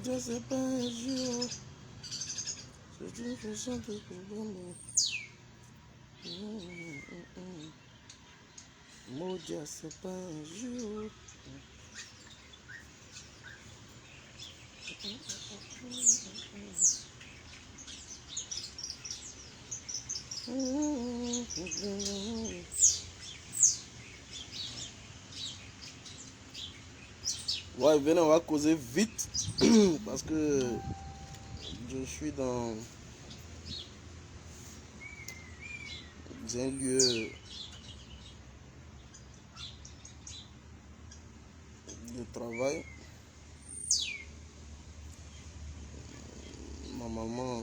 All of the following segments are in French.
Dieu, c'est pas un jour. C'est une façon de comprendre. Mon Dieu, c'est pas un jour. Ouais, venez, on va causer vite parce que je suis dans un lieu de travail. Normalement,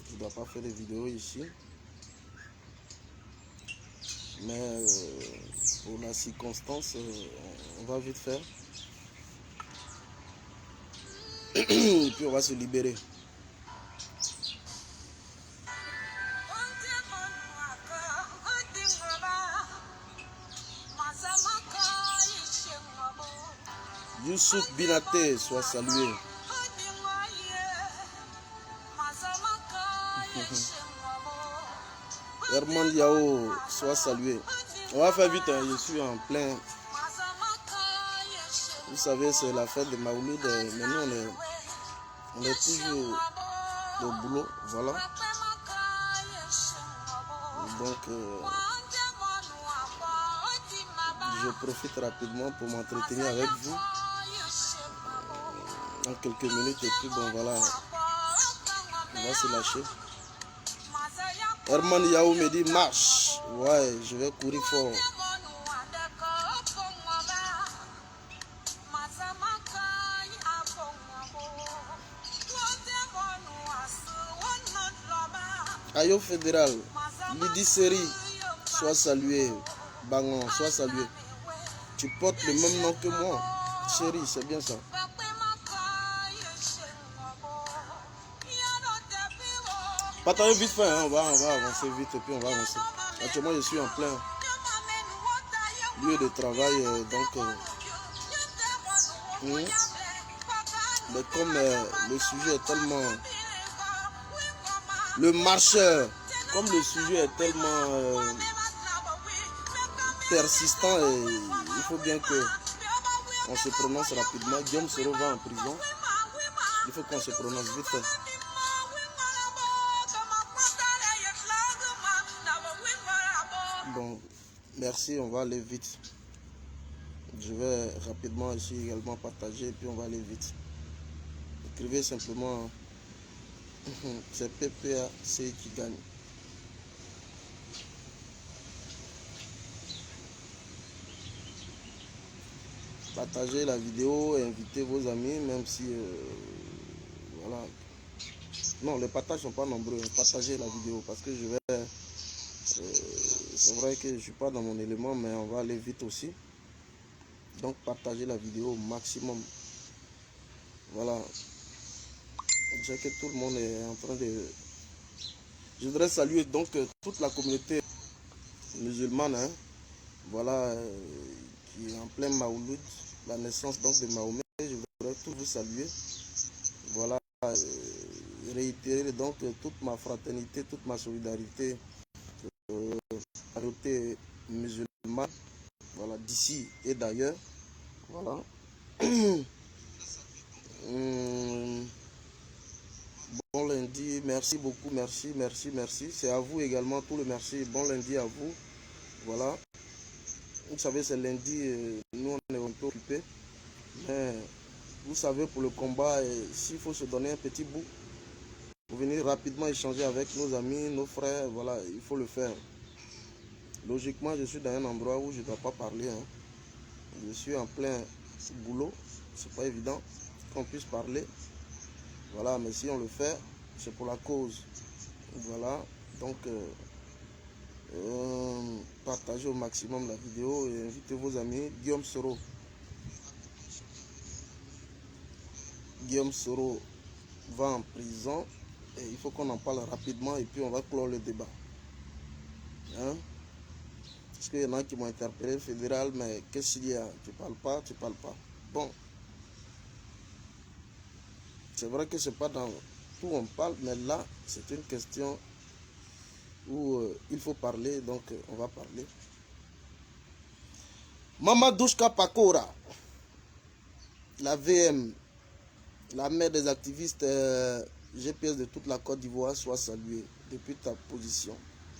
je ne dois pas faire des vidéos ici, mais pour la circonstance, on va vite faire. Et puis on va se libérer. Youssouf Binaté, soit salué. Herman Yao, soit salué. On va faire vite, hein, je suis en plein. Vous savez, c'est la fête de Maouloud, mais nous on est toujours au boulot, voilà. Donc, je profite rapidement pour m'entretenir avec vous en quelques minutes et puis bon voilà, on va se lâcher. Herman Yao me dit marche, ouais, je vais courir fort. Ayo Fédéral, Lydie Seri, sois salué. Bangon, sois salué. Tu portes le même nom que moi. Chérie, c'est bien ça. Partagez vite fait, hein. On va avancer vite et puis on va avancer. Actuellement, je suis en plein lieu de travail, mais comme le sujet est tellement... Le marcheur, comme le sujet est tellement persistant, et il faut bien que on se prononce rapidement. Guillaume Soro va en prison. Il faut qu'on se prononce vite fait. Bon, merci, on va aller vite. Je vais rapidement ici également partager et puis on va aller vite. Écrivez simplement, c'est PPAC qui gagne. Partagez la vidéo et invitez vos amis, même si, voilà. Non, les partages ne sont pas nombreux. Partagez la vidéo parce que je vais... c'est vrai que je ne suis pas dans mon élément, mais on va aller vite aussi. Donc, partagez la vidéo au maximum. Voilà. Je sais que tout le monde est en train de... Je voudrais saluer donc toute la communauté musulmane, hein, voilà, qui est en plein Maouloud, la naissance donc de Mahomet. Je voudrais tous vous saluer. Voilà, réitérer donc toute ma fraternité, toute ma solidarité à la communauté musulmane, voilà, d'ici et d'ailleurs. Voilà. Bon lundi, merci beaucoup, merci. C'est à vous également, tout le merci. Bon lundi à vous. Voilà. Vous savez, c'est lundi, nous on est un peu occupés. Mais vous savez, pour le combat, s'il faut se donner un petit bout, pour venir rapidement échanger avec nos amis, nos frères, voilà, il faut le faire. Logiquement, je suis dans un endroit où je ne dois pas parler. Hein. Je suis en plein boulot, c'est pas évident qu'on puisse parler. Voilà, mais si on le fait, c'est pour la cause. Voilà, donc partagez au maximum la vidéo et invitez vos amis. Guillaume Soro va en prison et il faut qu'on en parle rapidement et puis on va clore le débat. Hein? Parce qu'il y en a qui m'ont interpellé, fédéral, mais qu'est-ce qu'il y a? Tu parles pas. Bon. C'est vrai que c'est pas dans tout on parle, mais là, c'est une question où il faut parler, donc on va parler. Mamadouchka Pakora, la VM, la mère des activistes GPS de toute la Côte d'Ivoire, soit saluée depuis ta position.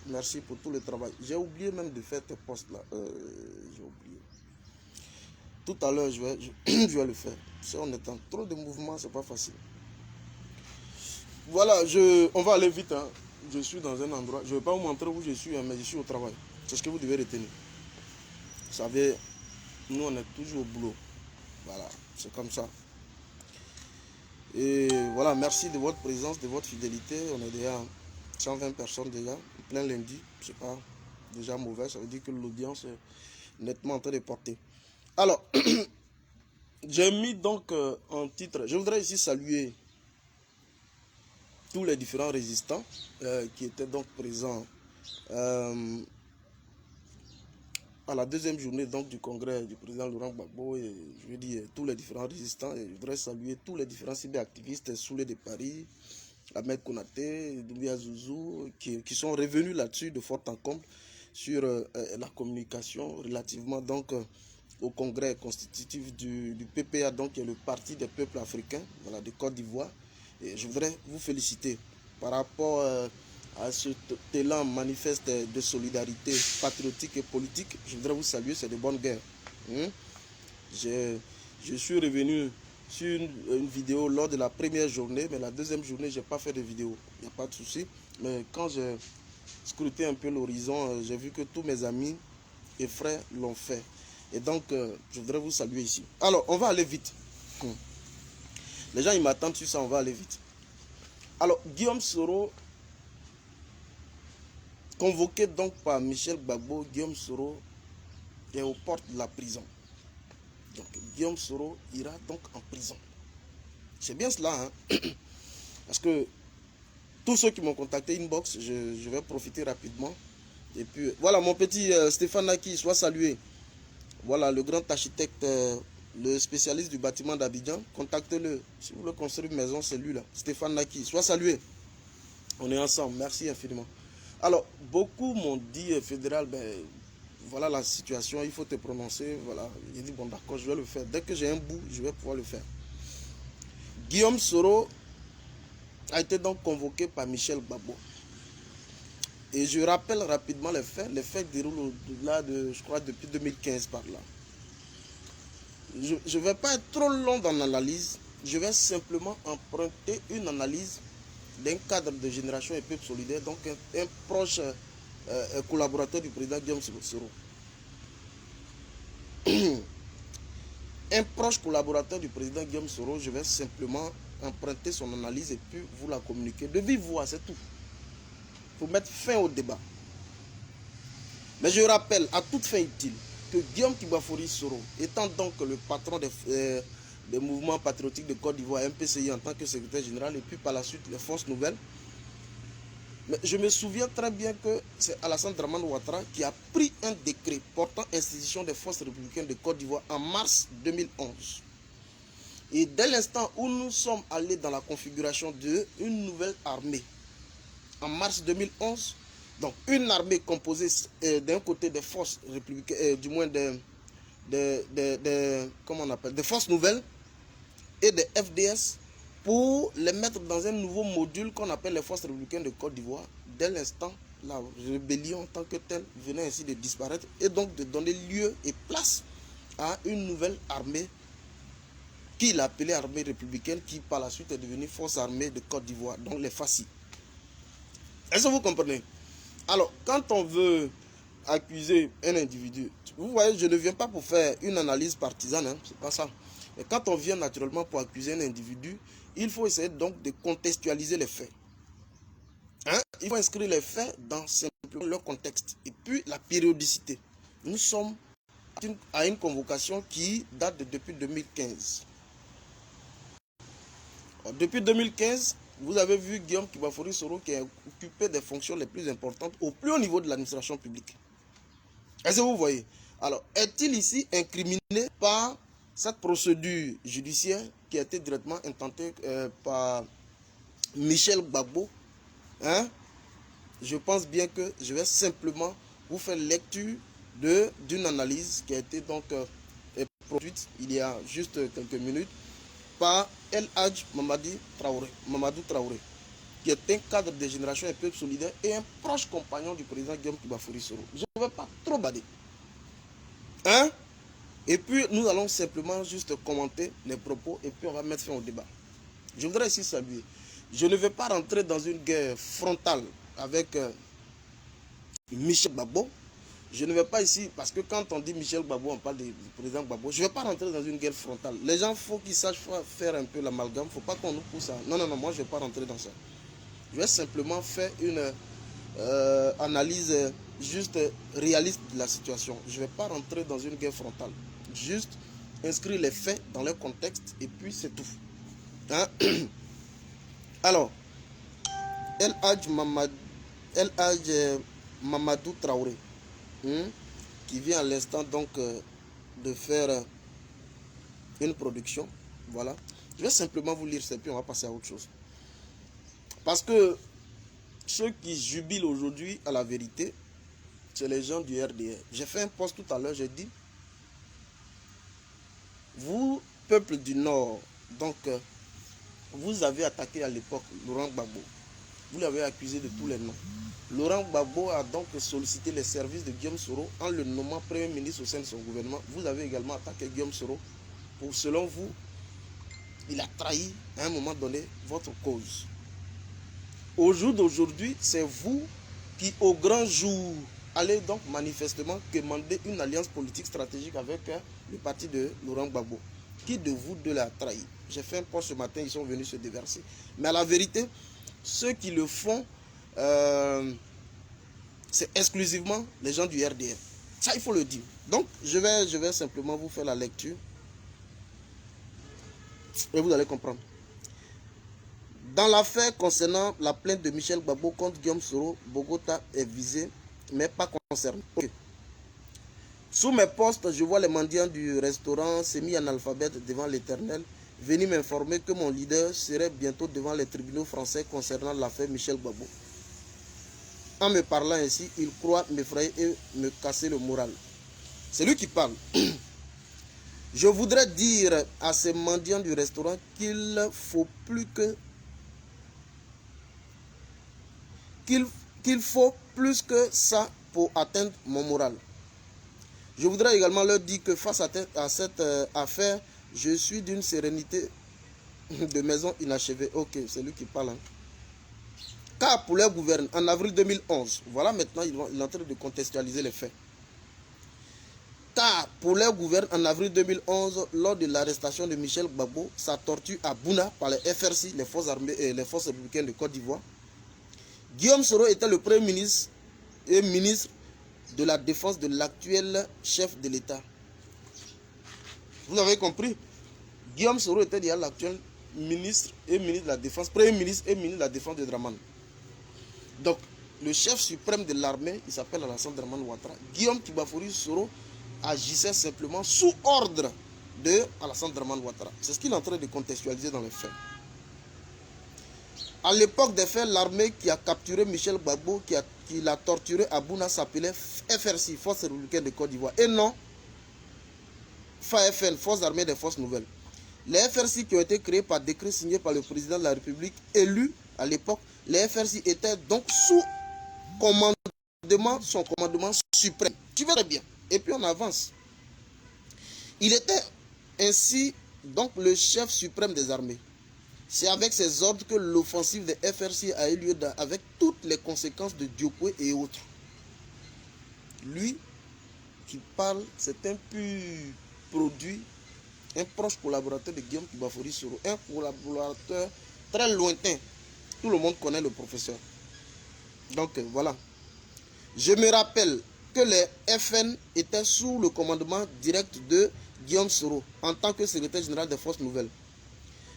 Merci pour tout le travail. J'ai oublié même de faire tes posts là. J'ai oublié. Tout à l'heure, je vais le faire. Si on est en trop de mouvements, c'est pas facile. Voilà, on va aller vite. Hein. Je suis dans un endroit. Je ne vais pas vous montrer où je suis, hein, mais je suis au travail. C'est ce que vous devez retenir. Vous savez, nous, on est toujours au boulot. Voilà, c'est comme ça. Et voilà, merci de votre présence, de votre fidélité. On est déjà 120 personnes déjà, plein lundi. C'est pas déjà mauvais, ça veut dire que l'audience est nettement en train de porter. Alors, j'ai mis donc en titre, je voudrais ici saluer tous les différents résistants qui étaient donc présents à la deuxième journée donc, du congrès du président Laurent Gbagbo. Et je veux dire tous les différents résistants. Et je voudrais saluer tous les différents cyberactivistes Soulé de Paris, Ahmed Konaté, Doumbia Zouzou, qui sont revenus là-dessus de fort en comble sur la communication relativement donc au congrès constitutif du PPA, donc qui est le Parti des peuples africains, voilà, de Côte d'Ivoire. Et je voudrais vous féliciter par rapport à cet élan manifeste de solidarité patriotique et politique. Je voudrais vous saluer, c'est de bonne guerre. Je suis revenu sur une vidéo lors de la première journée, mais la deuxième journée, je n'ai pas fait de vidéo. Il n'y a pas de souci. Mais quand j'ai scruté un peu l'horizon, j'ai vu que tous mes amis et frères l'ont fait. Et donc, je voudrais vous saluer ici. Alors, on va aller vite. Les gens, ils m'attendent sur ça, on va aller vite. Alors, Guillaume Soro, convoqué donc par Michel Gbagbo, Guillaume Soro est aux portes de la prison. Donc, Guillaume Soro ira donc en prison. C'est bien cela, hein? Parce que tous ceux qui m'ont contacté inbox, je vais profiter rapidement. Et puis, voilà, mon petit Stéphane Naki, soit salué. Voilà, le grand architecte, le spécialiste du bâtiment d'Abidjan, contactez-le. Si vous voulez construire une maison, c'est lui là, Stéphane Naki, soit salué. On est ensemble, merci infiniment. Alors, beaucoup m'ont dit, fédéral, ben, voilà la situation, il faut te prononcer, voilà. J'ai dit, bon d'accord, je vais le faire. Dès que j'ai un bout, je vais pouvoir le faire. Guillaume Soro a été donc convoqué par Michel Gbagbo. Et je rappelle rapidement les faits. Les faits déroulent au-delà de, je crois, depuis 2015 par là. Je ne vais pas être trop long dans l'analyse. Je vais simplement emprunter une analyse d'un cadre de Génération et Peuple Solidaire, donc un proche collaborateur du président Guillaume Soro. Un proche collaborateur du président Guillaume Soro, je vais simplement emprunter son analyse et puis vous la communiquer. De vive voix, c'est tout. Pour mettre fin au débat. Mais je rappelle à toute fin utile que Guillaume Kibafori Soro, étant donc le patron des mouvements patriotiques de Côte d'Ivoire, MPCI en tant que secrétaire général, et puis par la suite les forces nouvelles, mais je me souviens très bien que c'est Alassane Dramane Ouattara qui a pris un décret portant institution des forces républicaines de Côte d'Ivoire en mars 2011. Et dès l'instant où nous sommes allés dans la configuration d'une nouvelle armée, en mars 2011, donc une armée composée d'un côté des forces républicaines, du moins comment on appelle, des forces nouvelles et des FDS, pour les mettre dans un nouveau module qu'on appelle les forces républicaines de Côte d'Ivoire. Dès l'instant, la rébellion en tant que telle venait ainsi de disparaître et donc de donner lieu et place à une nouvelle armée qu'il appelait armée républicaine, qui par la suite est devenue force armée de Côte d'Ivoire, donc les FACI. Est-ce que vous comprenez? Alors, quand on veut accuser un individu, vous voyez, je ne viens pas pour faire une analyse partisane, hein, c'est pas ça. Mais quand on vient naturellement pour accuser un individu, il faut essayer donc de contextualiser les faits. Hein? Il faut inscrire les faits dans simplement leur contexte. Et puis la périodicité. Nous sommes à une convocation qui date depuis 2015. Alors, depuis 2015, vous avez vu Guillaume Kibafori Soro qui a occupé des fonctions les plus importantes au plus haut niveau de l'administration publique. Est-ce que vous voyez? Alors, est-il ici incriminé par cette procédure judiciaire qui a été directement intenté par Michel Gbagbo, hein, je pense bien que je vais simplement vous faire lecture d'une analyse qui a été donc produite il y a juste quelques minutes par El Hadj Mamadou Traoré, qui est un cadre de Génération et Peuple Solidaire et un proche compagnon du président Guillaume Kibafouri Soro. Je ne vais pas trop bader. Hein? Et puis nous allons simplement juste commenter les propos et puis on va mettre fin au débat. Je voudrais ici saluer. Je ne vais pas rentrer dans une guerre frontale avec Michel Gbagbo. Je ne vais pas ici, parce que quand on dit Michel Gbagbo, on parle du président Gbagbo. Je ne vais pas rentrer dans une guerre frontale. Les gens, il faut qu'ils sachent faire un peu l'amalgame. Il ne faut pas qu'on nous pousse à... Non, moi je ne vais pas rentrer dans ça. Je vais simplement faire une analyse juste réaliste de la situation. Je ne vais pas rentrer dans une guerre frontale. Juste inscrire les faits dans leur contexte et puis c'est tout. Hein? Alors, El Hadj Mamadou Traoré, qui vient à l'instant donc de faire une production. Voilà. Je vais simplement vous lire ça et puis on va passer à autre chose. Parce que ceux qui jubilent aujourd'hui à la vérité, c'est les gens du RDR. J'ai fait un post tout à l'heure, j'ai dit, vous, peuple du Nord, donc vous avez attaqué à l'époque Laurent Gbagbo. Vous l'avez accusé de tous les noms. Laurent Gbagbo a donc sollicité les services de Guillaume Soro en le nommant Premier ministre au sein de son gouvernement. Vous avez également attaqué Guillaume Soro pour, selon vous, il a trahi à un moment donné votre cause. Au jour d'aujourd'hui, c'est vous qui, au grand jour, allez donc manifestement demander une alliance politique stratégique avec le parti de Laurent Gbagbo. Qui de vous deux l'a trahi? J'ai fait un post ce matin, ils sont venus se déverser. Mais à la vérité, ceux qui le font, c'est exclusivement les gens du RDR. Ça, il faut le dire. Donc, je vais simplement vous faire la lecture. Et vous allez comprendre. Dans l'affaire concernant la plainte de Michel Gbagbo contre Guillaume Soro, Bogota est visé, mais pas concerné. Okay. Sous mes postes, je vois les mendiants du restaurant semi-analphabète devant l'Éternel venir m'informer que mon leader serait bientôt devant les tribunaux français concernant l'affaire Michel Gbagbo. En me parlant ainsi, il croit m'effrayer et me casser le moral. C'est lui qui parle. Je voudrais dire à ces mendiants du restaurant qu'il faut plus que qu'il faut plus que ça pour atteindre mon moral. Je voudrais également leur dire que face à cette affaire, je suis d'une sérénité de maison inachevée. Ok, c'est lui qui parle. Hein. Car pour leur gouverne, en avril 2011, voilà maintenant, il est en train de contextualiser les faits. Car pour leur gouverne, en avril 2011, lors de l'arrestation de Michel Gbagbo, sa torture à Bouna par les FRC, les forces armées et les forces républicaines de Côte d'Ivoire, Guillaume Soro était le premier ministre et ministre de la défense de l'actuel chef de l'État. Vous avez compris? Guillaume Soro était déjà l'actuel ministre et ministre de la défense, premier ministre et ministre de la défense de Dramane. Donc, le chef suprême de l'armée, il s'appelle Alassane Dramane Ouattara. Guillaume Kibafouri Soro agissait simplement sous ordre de Alassane Dramane Ouattara. C'est ce qu'il est en train de contextualiser dans les faits. À l'époque des faits, l'armée qui a capturé Michel Gbagbo, qui l'a torturé à Bouna, s'appelait FRC, Force républicaine de Côte d'Ivoire. Et non FAFN, Force armée des forces nouvelles. Les FRC qui ont été créés par décret signé par le président de la République, élu à l'époque, les FRC étaient donc sous commandement, son commandement suprême. Tu verras bien. Et puis on avance. Il était ainsi donc le chef suprême des armées. C'est avec ces ordres que l'offensive des FRC a eu lieu avec toutes les conséquences de Diokwe et autres. Lui qui parle, c'est un pur produit, un proche collaborateur de Guillaume Kibafouri Soro, un collaborateur très lointain. Tout le monde connaît le professeur. Donc voilà. Je me rappelle que les FN étaient sous le commandement direct de Guillaume Soro en tant que secrétaire général des forces nouvelles.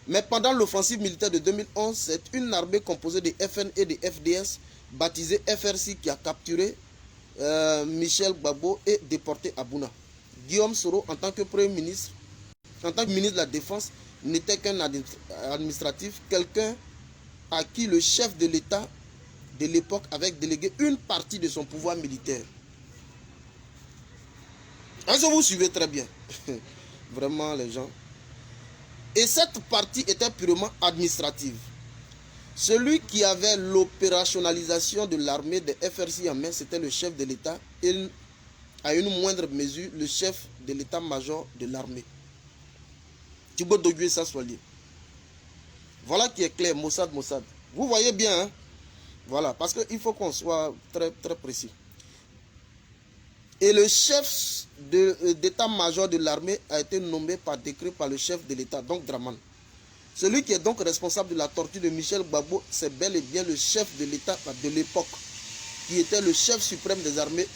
Mais pendant l'offensive militaire de 2011, c'est une armée composée des FN et des FDS, baptisée FRC, qui a capturé Michel Gbagbo et déporté à Bouna. Guillaume Soro, en tant que Premier ministre, en tant que ministre de la Défense, n'était qu'un administratif, quelqu'un à qui le chef de l'État de l'époque avait délégué une partie de son pouvoir militaire. Est-ce que vous suivez très bien? Vraiment les gens. Et cette partie était purement administrative. Celui qui avait l'opérationnalisation de l'armée des FRC en main, c'était le chef de l'État et à une moindre mesure le chef de l'état-major de l'armée. Thibaut Dogué Sassouali. Voilà qui est clair, Mossad. Vous voyez bien, hein? Voilà, parce qu'il faut qu'on soit très, très précis. Et le chef d'état-major de l'armée a été nommé par décret par le chef de l'État, donc Draman. Celui qui est donc responsable de la torture de Michel Gbagbo, c'est bel et bien le chef de l'État de l'époque, qui était le chef suprême des armées,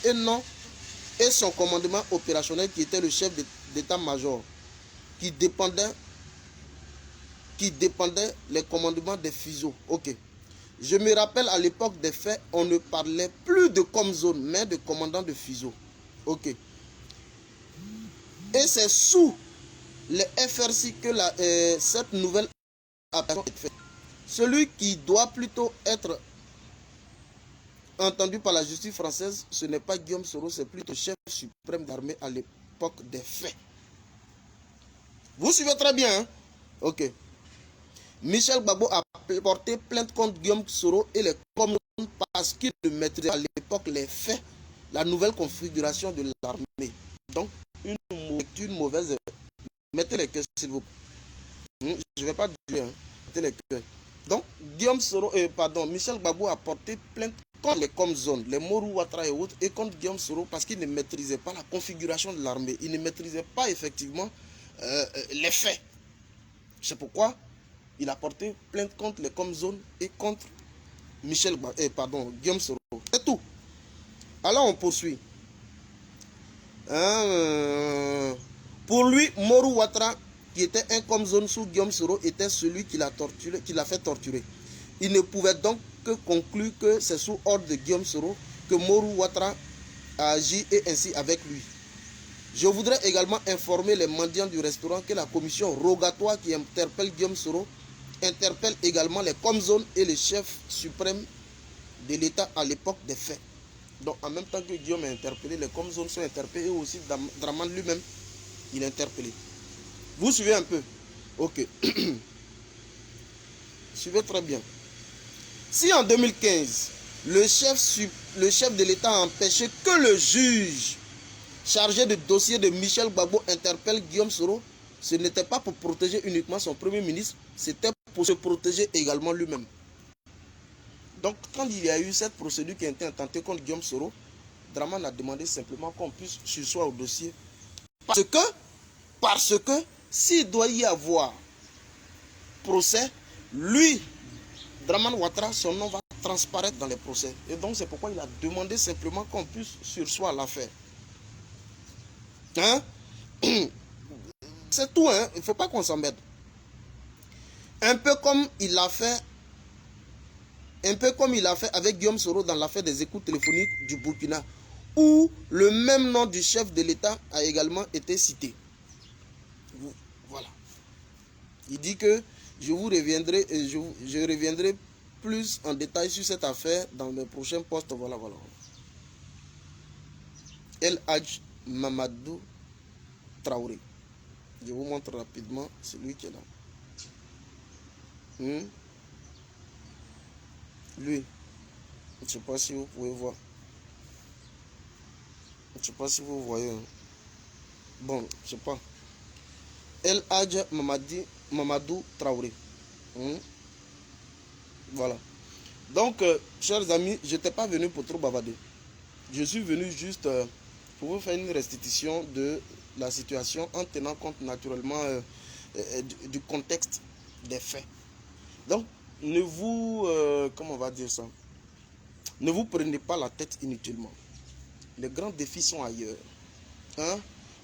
et son commandement opérationnel, qui était le chef d'état-major, qui dépendait les commandements des fuseaux. Ok. Je me rappelle à l'époque des faits, on ne parlait plus de com-zone, mais de commandant de fuseau. Ok. Et c'est sous les FRC que cette nouvelle apparition est faite. Celui qui doit plutôt être entendu par la justice française, ce n'est pas Guillaume Soro, c'est plutôt chef suprême d'armée à l'époque des faits. Vous suivez très bien, hein? Ok. Michel Gbagbo a porté plainte contre Guillaume Soro et les commandes parce qu'il ne maîtrisait à l'époque les faits, la nouvelle configuration de l'armée. Donc, une mauvaise... Mettez les cœurs, s'il vous plaît. Je ne vais pas dire, hein. Mettez les cœurs. Donc, Michel Gbagbo a porté plainte contre les com-zones, les Morou Ouattara et autres, et contre Guillaume Soro parce qu'il ne maîtrisait pas la configuration de l'armée. Il ne maîtrisait pas effectivement les faits. C'est pourquoi il a porté plainte contre les com-zones et contre Guillaume Soro. C'est tout. Alors on poursuit. Pour lui, Morou Ouattara, qui était un com-zone sous Guillaume Soro, était celui qui l'a fait torturer. Il ne pouvait donc que conclure que c'est sous ordre de Guillaume Soro que Morou Ouattara a agi et ainsi avec lui. Je voudrais également informer les mendiants du restaurant que la commission rogatoire qui interpelle Guillaume Soro interpelle également les com-zones et les chefs suprêmes de l'État à l'époque des faits. Donc en même temps que Guillaume est interpellé, les com-zones sont interpellés et aussi Draman lui-même, il est interpellé. Vous suivez un peu? Ok. Suivez très bien. Si en 2015, le chef de l'État a empêché que le juge chargé de dossier de Michel Gbagbo interpelle Guillaume Soro, ce n'était pas pour protéger uniquement son premier ministre, c'était pour se protéger également lui-même. Donc quand il y a eu cette procédure qui a été intentée contre Guillaume Soro, Draman a demandé simplement qu'on puisse surseoir au dossier. Parce que s'il doit y avoir procès, lui, Draman Ouattara, son nom va transparaître dans les procès. Et donc c'est pourquoi il a demandé simplement qu'on puisse surseoir l'affaire. Hein? C'est tout, hein? Il ne faut pas qu'on s'embête. Un peu comme il l'a fait avec Guillaume Soro dans l'affaire des écoutes téléphoniques du Burkina, où le même nom du chef de l'État a également été cité. Voilà. Il dit que je reviendrai plus en détail sur cette affaire dans mes prochains posts. Voilà. El Hadj Mamadou Traoré. Je vous montre rapidement celui qui est là. Lui, je ne sais pas si vous pouvez voir. Je ne sais pas si vous voyez. Bon, je ne sais pas. El Hadj Mamadou Traoré. Voilà. Donc, chers amis, je n'étais pas venu pour trop bavarder. Je suis venu juste pour vous faire une restitution de la situation en tenant compte naturellement du contexte des faits. Donc, ne vous, comment on va dire ça, ne vous prenez pas la tête inutilement. Les grands défis sont ailleurs. Hein?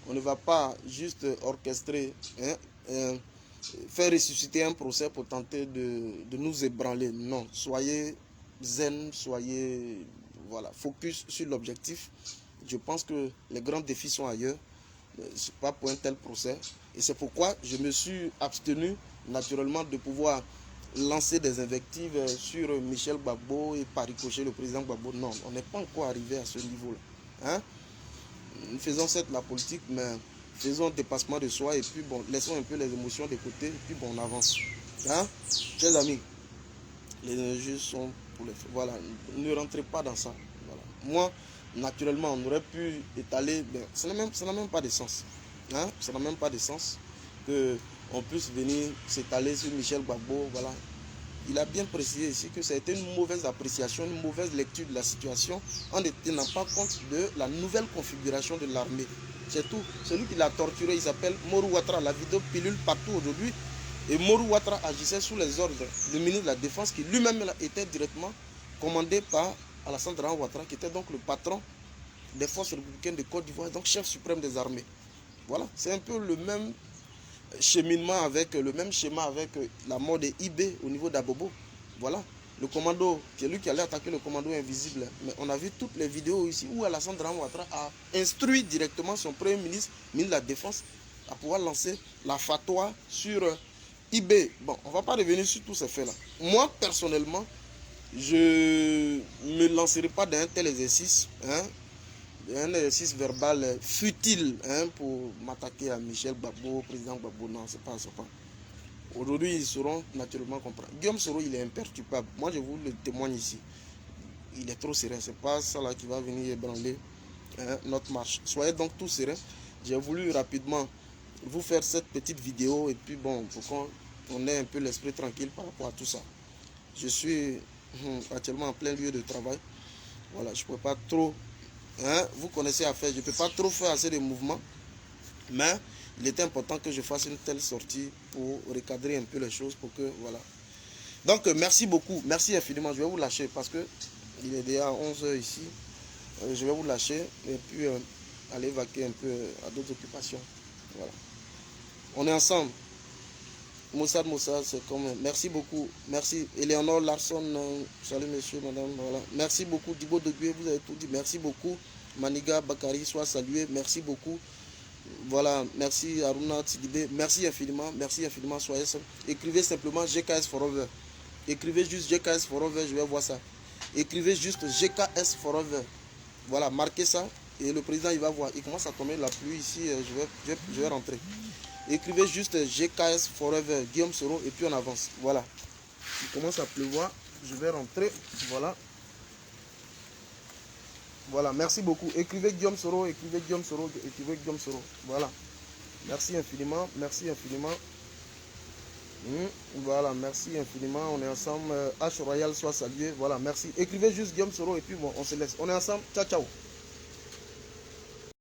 On ne va pas juste orchestrer, faire ressusciter un procès pour tenter de nous ébranler. Non, soyez zen, soyez focus sur l'objectif. Je pense que les grands défis sont ailleurs. pas pour un tel procès. Et c'est pourquoi je me suis abstenu naturellement de pouvoir lancer des invectives sur Michel Gbagbo et par ricochet le président Gbagbo. Non, on n'est pas encore arrivé à ce niveau-là. Hein? Nous faisons certes la politique, mais faisons dépassement de soi et puis bon, laissons un peu les émotions de côté et puis bon, on avance. Hein? Chers amis, les enjeux sont pour les... Voilà, ne rentrez pas dans ça. Voilà. Moi, naturellement, on aurait pu étaler, ben, ça n'a même pas de sens. Hein? Ça n'a même pas de sens qu'on puisse venir s'étaler sur Michel Gbagbo. Voilà. Il a bien précisé ici que c'était une mauvaise appréciation, une mauvaise lecture de la situation en ne tenant pas compte de la nouvelle configuration de l'armée. C'est tout. Celui qui l'a torturé, il s'appelle Morou Ouattara. La vidéo pilule partout aujourd'hui. Et Morou Ouattara agissait sous les ordres du ministre de la Défense qui lui-même était directement commandé par Alassane Dramane Ouattara, qui était donc le patron des forces républicaines de Côte d'Ivoire, donc chef suprême des armées. Voilà, c'est un peu le même cheminement avec le même schéma avec la mort de IB au niveau d'Abobo. Voilà, le commando, c'est lui qui allait attaquer le commando invisible. Mais on a vu toutes les vidéos ici où Alassane Dramane Ouattara a instruit directement son premier ministre, ministre de la Défense, à pouvoir lancer la fatwa sur IB. Bon, on ne va pas revenir sur tous ces faits-là. Moi, personnellement, je ne me lancerai pas dans un tel exercice, hein, un exercice verbal futile, hein, pour m'attaquer à Michel Gbagbo, président Gbagbo. Non, c'est pas. Aujourd'hui, ils sauront naturellement comprendre. Guillaume Soro, il est imperturbable. Moi, je vous le témoigne ici. Il est trop serein. C'est pas ça là qui va venir ébranler, hein, notre marche. Soyez donc tous sereins. J'ai voulu rapidement vous faire cette petite vidéo et puis bon, pour qu'on ait un peu l'esprit tranquille par rapport à tout ça. Je suis actuellement en plein lieu de travail. Voilà, je ne peux pas trop, hein, vous connaissez à faire, je ne peux pas trop faire assez de mouvements, mais il était important que je fasse une telle sortie pour recadrer un peu les choses, pour que, voilà. Donc, merci beaucoup, merci infiniment, je vais vous lâcher parce que il est déjà 11 h ici. Je vais vous lâcher et puis aller vaquer un peu à d'autres occupations. Voilà. On est ensemble. Moussad, c'est comme... Merci beaucoup. Merci. Eleonore Larson, salut monsieur, madame. Voilà. Merci beaucoup. Dibo Degué, vous avez tout dit. Merci beaucoup. Maniga Bakari, soit salué. Merci beaucoup. Voilà. Merci Aruna Tidibé. Merci infiniment. Merci infiniment. Soyez simple. Écrivez simplement GKS Forever. Écrivez juste GKS Forever, je vais voir ça. Écrivez juste GKS Forever. Voilà, marquez ça. Et le président, il va voir. Il commence à tomber la pluie ici. Je vais rentrer. Écrivez juste GKS Forever, Guillaume Soro, et puis on avance. Voilà. Il commence à pleuvoir. Je vais rentrer. Voilà. Voilà, merci beaucoup. Écrivez Guillaume Soro, écrivez Guillaume Soro, écrivez Guillaume Soro. Voilà. Merci infiniment. Merci infiniment. Voilà, merci infiniment. On est ensemble. H Royal soit salué. Voilà, merci. Écrivez juste Guillaume Soro, et puis bon, on se laisse. On est ensemble. Ciao, ciao.